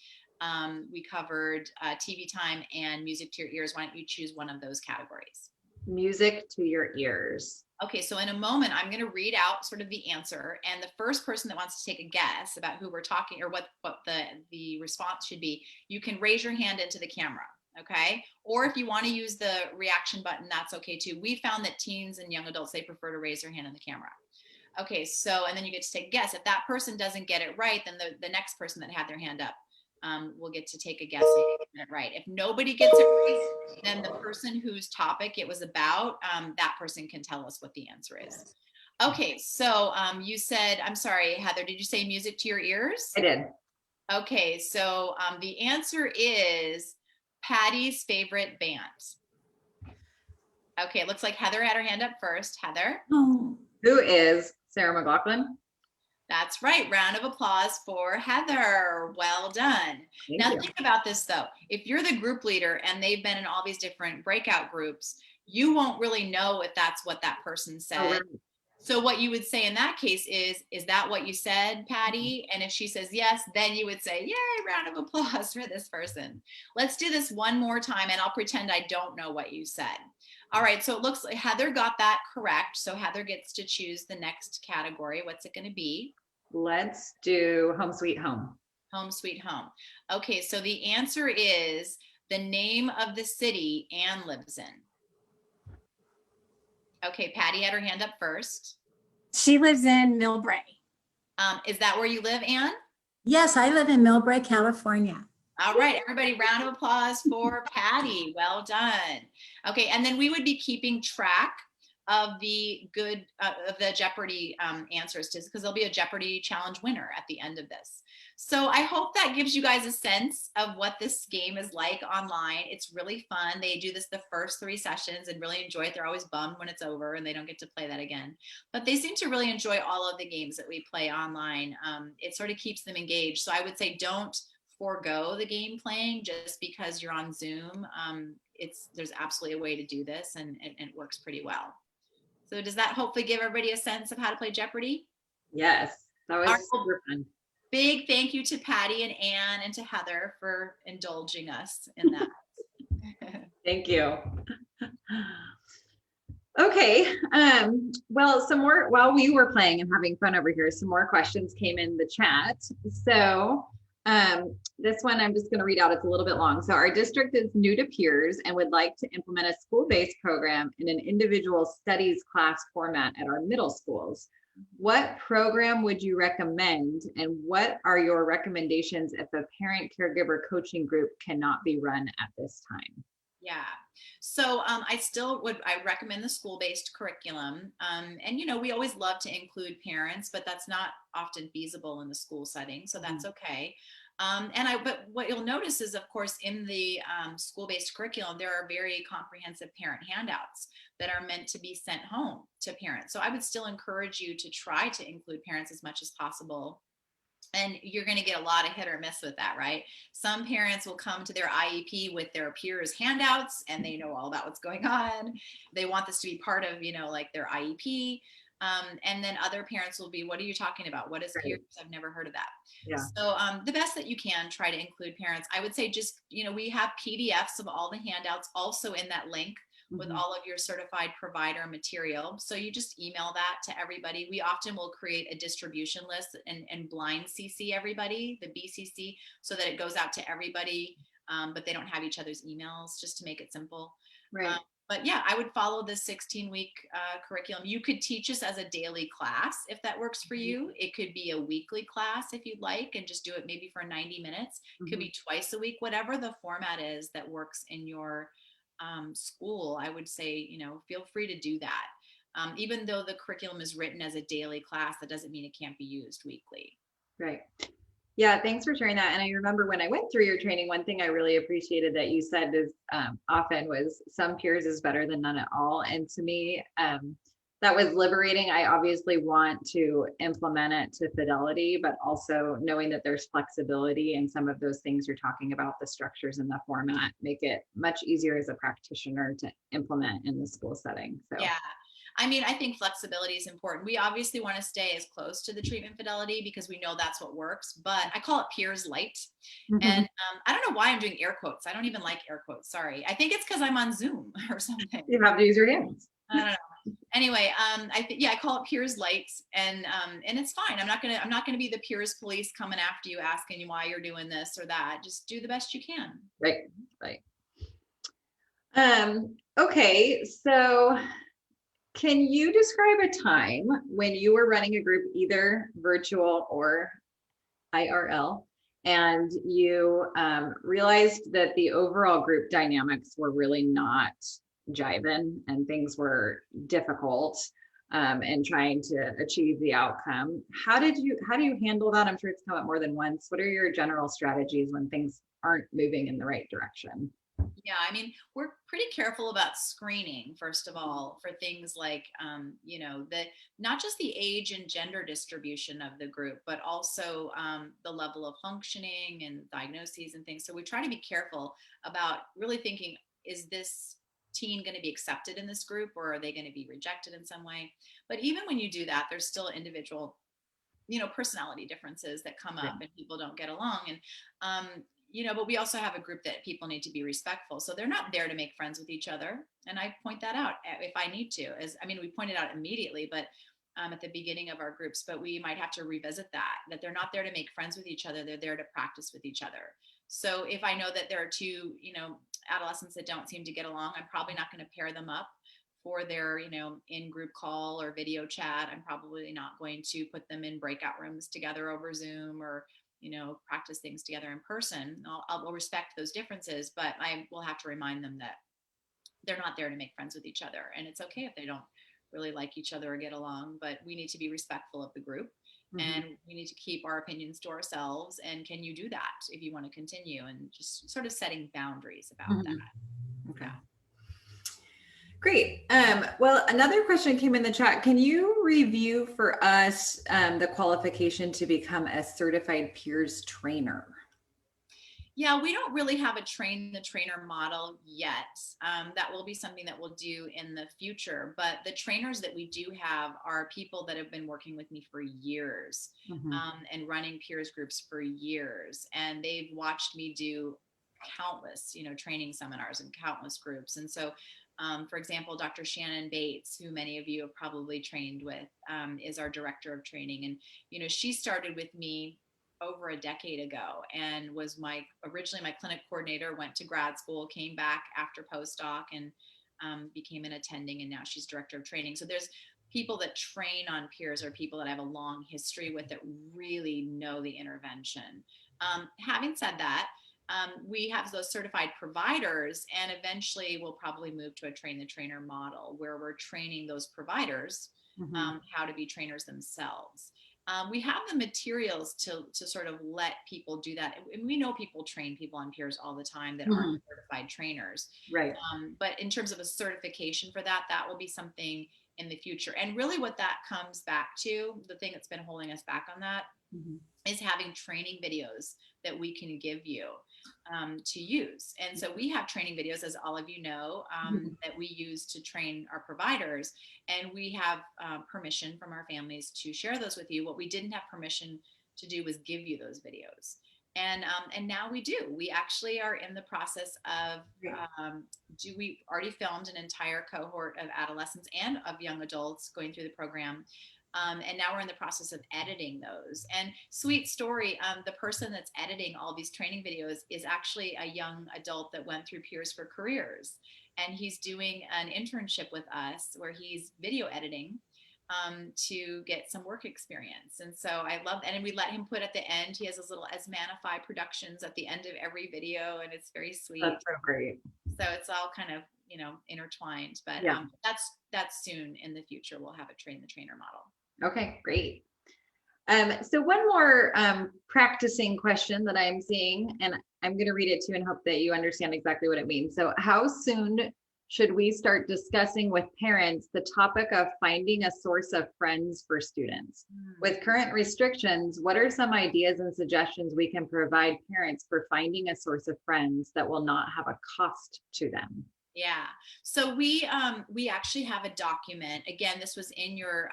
we covered TV time and music to your ears. Why don't you choose one of those categories? Music to your ears. Okay, so in a moment, I'm going to read out sort of the answer, and the first person that wants to take a guess about who we're talking or what the response should be, you can raise your hand into the camera, okay? Or if you want to use the reaction button, that's okay too. We found that teens and young adults, they prefer to raise their hand in the camera. Okay, so, and then you get to take a guess. If that person doesn't get it right, then the next person that had their hand up will get to take a guess and get it right. If nobody gets it right, then the person whose topic it was about, that person can tell us what the answer is. Okay, so you said, I'm sorry, Heather, did you say music to your ears? I did. Okay, so the answer is Patty's favorite band. Okay, it looks like Heather had her hand up first. Heather? Oh, Who is Sarah McLachlan? That's right. Round of applause for Heather. Well done. Now think about this though. If you're the group leader and they've been in all these different breakout groups, you won't really know if that's what that person said. Oh, right. So what you would say in that case is that what you said, Patty? And if she says yes, then you would say, yay, round of applause for this person. Let's do this one more time and I'll pretend I don't know what you said. All right, so it looks like Heather got that correct. So Heather gets to choose the next category. What's it going to be? Let's do Home Sweet Home. Home Sweet Home. Okay, so the answer is the name of the city Anne lives in. Okay, Patty had her hand up first. She lives in Millbrae. Is that where you live, Anne? yes, I live in Millbrae, California. All right, everybody, round of applause for Patty. Well done. Okay, and then we would be keeping track of the Jeopardy answers to, because there'll be a Jeopardy challenge winner at the end of this. So I hope that gives you guys a sense of what this game is like online. It's really fun. They do this the first 3 sessions and really enjoy it. They're always bummed when it's over and they don't get to play that again. But they seem to really enjoy all of the games that we play online. It sort of keeps them engaged. So I would say don't forego the game playing just because you're on Zoom. There's absolutely a way to do this, and it works pretty well. So does that hopefully give everybody a sense of how to play Jeopardy? Yes, that was All right, well, super fun. big thank you to Patty and Anne and to Heather for indulging us in that. Thank you. Okay, well, some more, while we were playing and having fun over here, some more questions came in the chat. So this one I'm just going to read out. It's a little bit long. So our district is new to peers and would like to implement a school-based program in an individual studies class format at our middle schools. What program would you recommend, and what are your recommendations if a parent caregiver coaching group cannot be run at this time? Yeah. So I recommend the school-based curriculum. And, we always love to include parents, but that's not often feasible in the school setting. So that's okay. But what you'll notice is, of course, in the school-based curriculum, there are very comprehensive parent handouts that are meant to be sent home to parents. So I would still encourage you to try to include parents as much as possible. And you're going to get a lot of hit or miss with that, right? Some parents will come to their IEP with their peers' handouts and they know all about what's going on. They want this to be part of, like their IEP. And then other parents will be, what are you talking about? What is peers? I've never heard of that. Yeah. So the best that you can, try to include parents. I would say just, we have PDFs of all the handouts also in that link with all of your certified provider material. So you just email that to everybody. We often will create a distribution list and blind CC everybody, the BCC, so that it goes out to everybody, but they don't have each other's emails, just to make it simple. Right. But yeah, I would follow the 16-week curriculum. You could teach this as a daily class if that works for you. It could be a weekly class if you'd like, and just do it maybe for 90 minutes. It could be twice a week, whatever the format is that works in your school. I would say, feel free to do that. Even though the curriculum is written as a daily class, that doesn't mean it can't be used weekly. Right. Yeah, thanks for sharing that. And I remember when I went through your training, one thing I really appreciated that you said is often was some peers is better than none at all. And to me, that was liberating. I obviously want to implement it to fidelity, but also knowing that there's flexibility in some of those things you're talking about, the structures and the format, make it much easier as a practitioner to implement in the school setting. So yeah. I think flexibility is important. We obviously want to stay as close to the treatment fidelity because we know that's what works, but I call it peers light. And I don't know why I'm doing air quotes. I don't even like air quotes. Sorry. I think it's because I'm on Zoom or something. You have to use your hands. I don't know. Anyway, I call it peers light, and it's fine. I'm not gonna be the peers police coming after you, asking you why you're doing this or that. Just do the best you can. Right. Okay, so can you describe a time when you were running a group, either virtual or IRL, and you realized that the overall group dynamics were really not jiving and things were difficult and trying to achieve the outcome? How do you handle that? I'm sure it's come up more than once. What are your general strategies when things aren't moving in the right direction? Yeah, we're pretty careful about screening, first of all, for things like, not just the age and gender distribution of the group, but also the level of functioning and diagnoses and things. So we try to be careful about really thinking, is this teen going to be accepted in this group, or are they going to be rejected in some way? But even when you do that, there's still individual, personality differences that come up and people don't get along. And, but we also have a group that people need to be respectful. So they're not there to make friends with each other. And I point that out if I need to, we point it out immediately, but at the beginning of our groups, but we might have to revisit that they're not there to make friends with each other. They're there to practice with each other. So if I know that there are two, adolescents that don't seem to get along, I'm probably not going to pair them up for their, in-group call or video chat. I'm probably not going to put them in breakout rooms together over Zoom or, practice things together in person. I'll respect those differences, but I will have to remind them that they're not there to make friends with each other. And it's okay if they don't really like each other or get along, but we need to be respectful of the group. And we need to keep our opinions to ourselves. And can you do that if you want to continue? And just sort of setting boundaries about that. Okay. Yeah. Great. Well, another question came in the chat. Can you review for us the qualification to become a certified peers trainer? Yeah, we don't really have a train the trainer model yet. That will be something that we'll do in the future. But the trainers that we do have are people that have been working with me for years and running peers groups for years. And they've watched me do countless, training seminars and countless groups. And so, for example, Dr. Shannon Bates, who many of you have probably trained with, is our director of training. And, she started with me over a decade ago and was originally my clinic coordinator, went to grad school, came back after postdoc and became an attending, and now she's director of training. So there's people that train on peers or people that I have a long history with that really know the intervention. Having said that, we have those certified providers, and eventually we'll probably move to a train the trainer model where we're training those providers how to be trainers themselves. We have the materials to sort of let people do that. And we know people train people on peers all the time that aren't certified trainers. Right. But in terms of a certification for that, that will be something in the future. And really what that comes back to, the thing that's been holding us back on that is having training videos that we can give you to use. And so we have training videos, as all of you know, that we use to train our providers. And we have permission from our families to share those with you. What we didn't have permission to do was give you those videos. And now we do. We actually are in the process of, we already filmed an entire cohort of adolescents and of young adults going through the program. And now we're in the process of editing those. And sweet story, the person that's editing all these training videos is actually a young adult that went through Peers for Careers. And he's doing an internship with us where he's video editing to get some work experience. And so I love that. And we let him put at the end, he has his little Esmanify Productions at the end of every video, and it's very sweet. That's so great. So it's all kind of, intertwined, but that's soon in the future. We'll have a train the trainer model. Okay, great. So one more practicing question that I'm seeing, and I'm going to read it to you and hope that you understand exactly what it means. So how soon should we start discussing with parents the topic of finding a source of friends for students? With current restrictions, what are some ideas and suggestions we can provide parents for finding a source of friends that will not have a cost to them? Yeah. So we actually have a document. Again, this was in your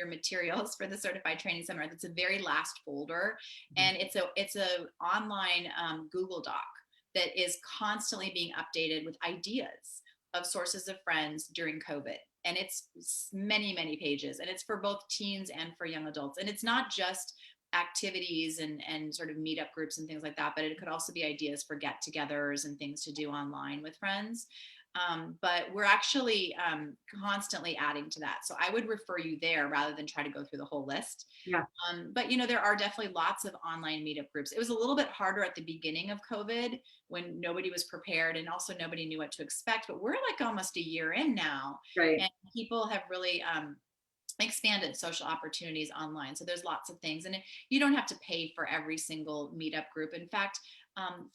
materials for the certified training seminar. That's the very last folder, and it's a online Google Doc that is constantly being updated with ideas of sources of friends during COVID. And it's many, many pages, and it's for both teens and for young adults. And it's not just activities and sort of meetup groups and things like that, but it could also be ideas for get-togethers and things to do online with friends. But we're actually constantly adding to that. So I would refer you there rather than try to go through the whole list. Yeah. But there are definitely lots of online meetup groups. It was a little bit harder at the beginning of COVID when nobody was prepared and also nobody knew what to expect. But we're like almost a year in now, Right. and people have really expanded social opportunities online. So there's lots of things, and you don't have to pay for every single meetup group. In fact,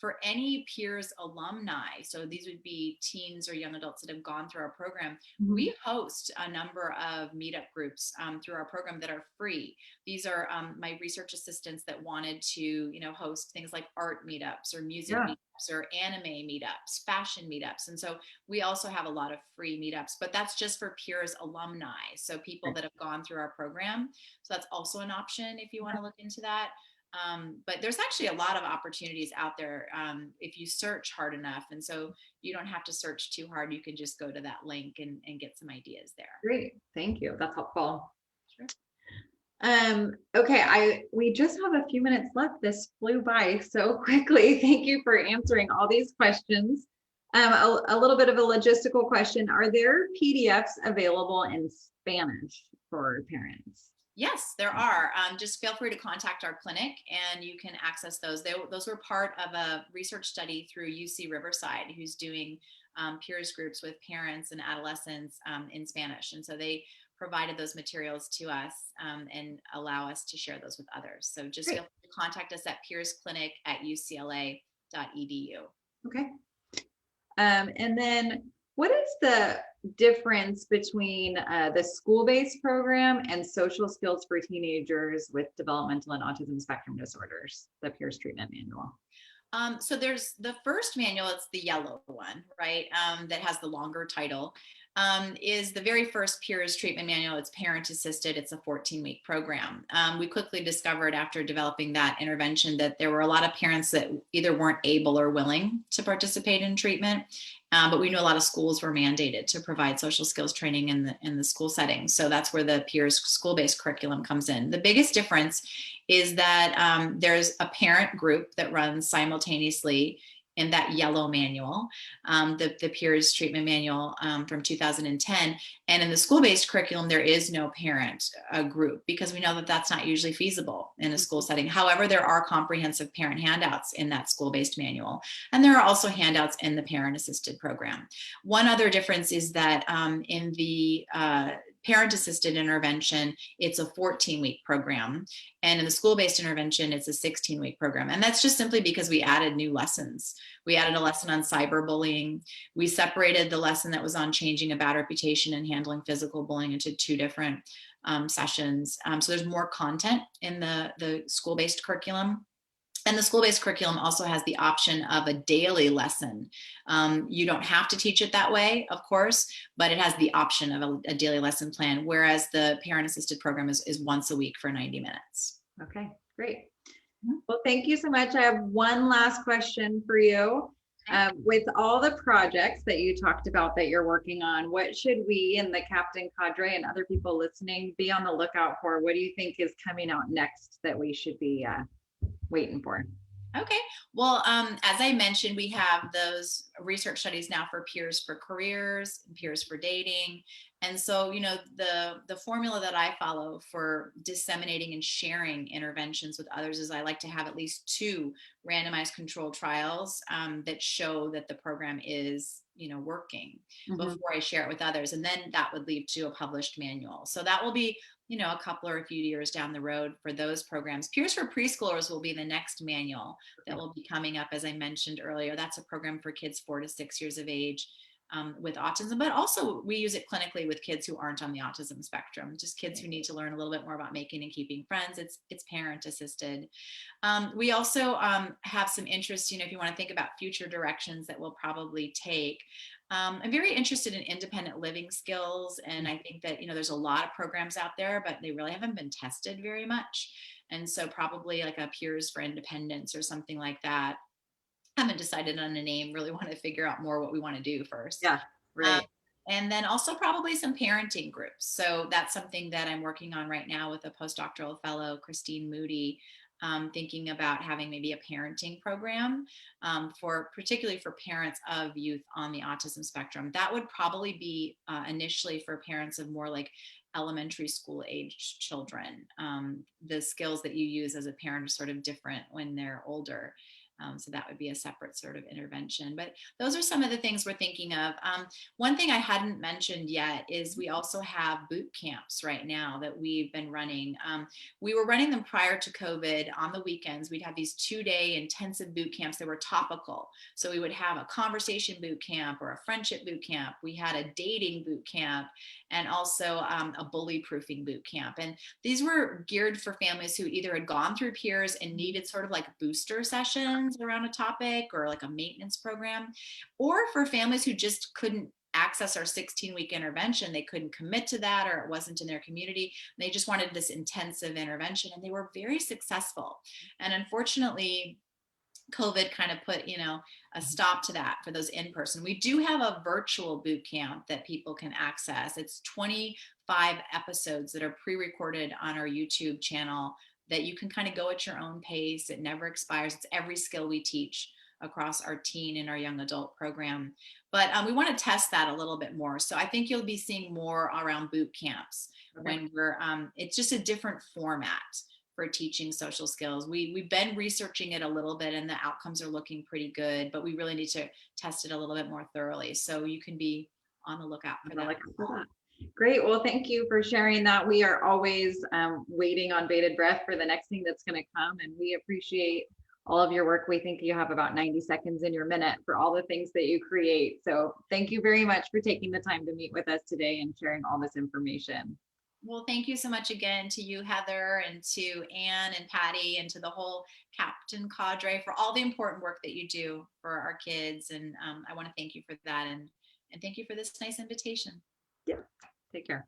for any peers alumni, so these would be teens or young adults that have gone through our program, we host a number of meetup groups through our program that are free. These are my research assistants that wanted to, host things like art meetups or music meetups or anime meetups, fashion meetups. And so we also have a lot of free meetups, but that's just for peers alumni. So people that have gone through our program. So that's also an option if you want to look into that. But there's actually a lot of opportunities out there if you search hard enough. And so you don't have to search too hard. You can just go to that link and get some ideas there. Great. Thank you. That's helpful. Sure. Okay, we just have a few minutes left. This flew by so quickly. Thank you for answering all these questions. A little bit of a logistical question. Are there PDFs available in Spanish for parents? Yes, there are. Just feel free to contact our clinic and you can access those. Those were part of a research study through UC Riverside, who's doing peers groups with parents and adolescents in Spanish. And so they provided those materials to us and allow us to share those with others. So just feel free to contact us at peersclinic@ucla.edu. Okay. And then what is the difference between the school-based program and social skills for teenagers with developmental and autism spectrum disorders, the peers treatment manual? So there's the first manual, it's the yellow one, right? That has the longer title, is the very first peers treatment manual. It's parent assisted. It's a 14-week program. We quickly discovered after developing that intervention that there were a lot of parents that either weren't able or willing to participate in treatment. But we knew a lot of schools were mandated to provide social skills training in the school setting. So that's where the peers school-based curriculum comes in. The biggest difference is that there's a parent group that runs simultaneously in that yellow manual, the peers treatment manual from 2010. And in the school-based curriculum, there is no parent group because we know that that's not usually feasible in a school setting. However, there are comprehensive parent handouts in that school-based manual. And there are also handouts in the parent-assisted program. One other difference is that in the parent-assisted intervention, it's a 14-week program. And in the school-based intervention, it's a 16-week program. And that's just simply because we added new lessons. We added a lesson on cyberbullying. We separated the lesson that was on changing a bad reputation and handling physical bullying into two different sessions. So there's more content in the school-based curriculum. And the school-based curriculum also has the option of a daily lesson. You don't have to teach it that way, of course, but it has the option of a daily lesson plan, whereas the parent-assisted program is once a week for 90 minutes. Okay, great. Well, thank you so much. I have one last question for you. With all the projects that you talked about that you're working on, what should we in the Captain cadre and other people listening be on the lookout for? What do you think is coming out next that we should be waiting for? Okay. Well, as I mentioned, we have those research studies now for peers for careers, peers for dating. And so, you know, the formula that I follow for disseminating and sharing interventions with others is I like to have at least 2 randomized controlled trials that show that the program is, you know, working before I share it with others. And then that would lead to a published manual. So that will be, you know, a couple or a few years down the road for those programs. Peers for Preschoolers will be the next manual that will be coming up, as I mentioned earlier. That's a program for kids 4 to 6 years of age with autism, but also we use it clinically with kids who aren't on the autism spectrum, just kids who need to learn a little bit more about making and keeping friends. It's parent assisted. We also have some interest, you know, if you want to think about future directions that we'll probably take. I'm very interested in independent living skills. And I think that, you know, there's a lot of programs out there, but they really haven't been tested very much. And so probably like a Peers for Independence or something like that. Haven't decided on a name, really want to figure out more what we want to do first. Yeah, right. And then also probably some parenting groups. So that's something that I'm working on right now with a postdoctoral fellow, Christine Moody, thinking about having maybe a parenting program particularly for parents of youth on the autism spectrum. That would probably be initially for parents of more like elementary school age children. The skills that you use as a parent are sort of different when they're older. So that would be a separate sort of intervention. But those are some of the things we're thinking of. One thing I hadn't mentioned yet is we also have boot camps right now that we've been running. We were running them prior to COVID on the weekends. We'd have these 2-day intensive boot camps that were topical. So we would have a conversation boot camp or a friendship boot camp. We had a dating boot camp and also a bully proofing boot camp. And these were geared for families who either had gone through peers and needed sort of like booster sessions around a topic or like a maintenance program, or for families who just couldn't access our 16-week intervention. They couldn't commit to that, or it wasn't in their community. They just wanted this intensive intervention, and they were very successful. And unfortunately, COVID kind of put, you know, a stop to that for those in-person. We do have a virtual boot camp that people can access. It's 25 episodes that are pre-recorded on our YouTube channel that you can kind of go at your own pace. It never expires. It's every skill we teach across our teen and our young adult program. But we want to test that a little bit more. So I think you'll be seeing more around boot camps when we're, it's just a different format for teaching social skills. We've been researching it a little bit and the outcomes are looking pretty good, but we really need to test it a little bit more thoroughly. So you can be on the lookout for that. Great. Well, thank you for sharing that. We are always waiting on bated breath for the next thing that's going to come. And we appreciate all of your work. We think you have about 90 seconds in your minute for all the things that you create. So thank you very much for taking the time to meet with us today and sharing all this information. Well, thank you so much again to you, Heather, and to Anne and Patty, and to the whole Captain cadre for all the important work that you do for our kids. And I want to thank you for that. And thank you for this nice invitation. Yeah. Take care.